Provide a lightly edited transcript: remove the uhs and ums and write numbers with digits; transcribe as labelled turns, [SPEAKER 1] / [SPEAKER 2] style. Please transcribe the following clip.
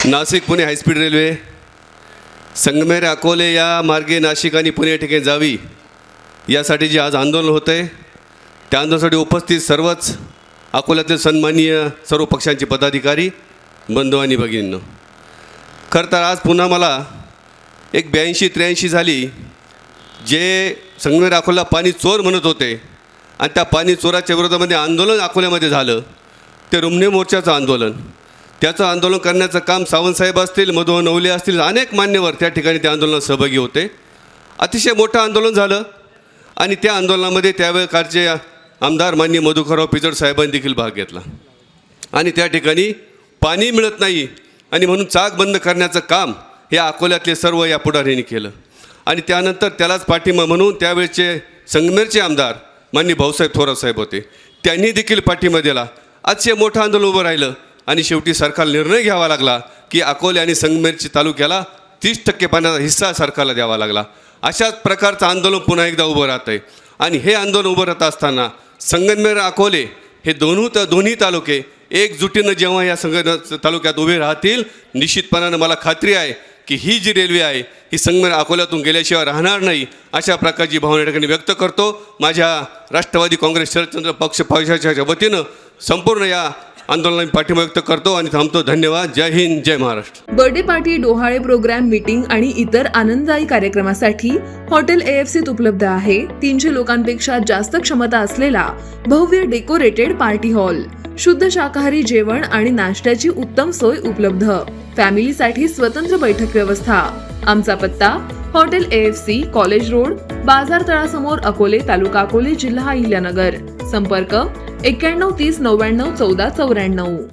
[SPEAKER 1] Nashik Pune high speed railway Sangamner Akole या मार्गे नाशिक आणि पुणे या ठिकाणी जावी यासाठी जे आज आंदोलन होतं आहे त्या आंदोलनासाठी उपस्थित सर्वच अकोल्यातील सन्माननीय सर्व पक्षांचे पदाधिकारी बंधू आणि भगिनींनो, खरं तर आज पुन्हा मला एक 82-83 झाली जे संगमेर अकोला पाणी चोर म्हणत होते आणि त्या पाणी चोराच्या विरोधामध्ये आंदोलन अकोल्यामध्ये झालं, ते रुमणे मोर्चाचं आंदोलन. त्याचं आंदोलन करण्याचं काम सावंतसाहेब असतील, मधु नवले असतील, अनेक मान्यवर त्या ठिकाणी त्या आंदोलनात सहभागी होते. अतिशय मोठं आंदोलन झालं आणि त्या आंदोलनामध्ये त्यावेळेकारचे आमदार माननीय मधुकरराव पिचड साहेबांनी देखील भाग घेतला आणि त्या ठिकाणी पाणी मिळत नाही आणि म्हणून चाक बंद करण्याचं काम हे अकोल्यातले सर्व या पुढाऱ्यांनी केलं. आणि त्यानंतर त्यालाच पाठिंबा म्हणून त्यावेळेचे संगमेरचे आमदार माननीय भाऊसाहेब थोरात साहेब होते, त्यांनी देखील पाठिंबा दिला. अतिशय मोठं आंदोलन उभं राहिलं आणि शेवटी सरकारला निर्णय घ्यावा लागला की अकोले आणि संगमेरच्या तालुक्याला 30% पाण्याचा हिस्सा सरकारला द्यावा लागला. अशाच प्रकारचं आंदोलन पुन्हा एकदा उभं राहतं आहे. आणि हे आंदोलन उभं राहत असताना संगमेर अकोले हे दोन्ही तालुके एकजुटीनं जेव्हा या तालुक्यात उभे राहतील, निश्चितपणानं मला खात्री आहे की ही जी रेल्वे आहे ही संगमेर अकोल्यातून गेल्याशिवाय राहणार नाही, अशा प्रकारची भावना या ठिकाणी व्यक्त करतो. माझ्या राष्ट्रवादी काँग्रेस शरदचंद्र पक्षाच्या वतीनं संपूर्ण या आंदोलनाला पाठिंबा व्यक्त करतो आणि थांबतो. धन्यवाद. जय हिंद, जय महाराष्ट्र.
[SPEAKER 2] बर्थडे पार्टी, डोहाळे प्रोग्राम, मीटिंग आणि इतर आनंददायी कार्यक्रमासाठी हॉटेल AFCत उपलब्ध आहे 300 लोकांपेक्षा जास्त क्षमता असलेला भव्य डेकोरेटेड पार्टी हॉल. शुद्ध शाकाहारी जेवण आणि नाश्त्याची उत्तम सोय उपलब्ध. फॅमिलीसाठी स्वतंत्र बैठक व्यवस्था. आमचा पत्ता हॉटेल AFC, कॉलेज रोड, बाजार तळासमोर, अकोले, तालुका अकोले, जिल्हा अहिल्यानगर. संपर्क 91 30 99 14 94.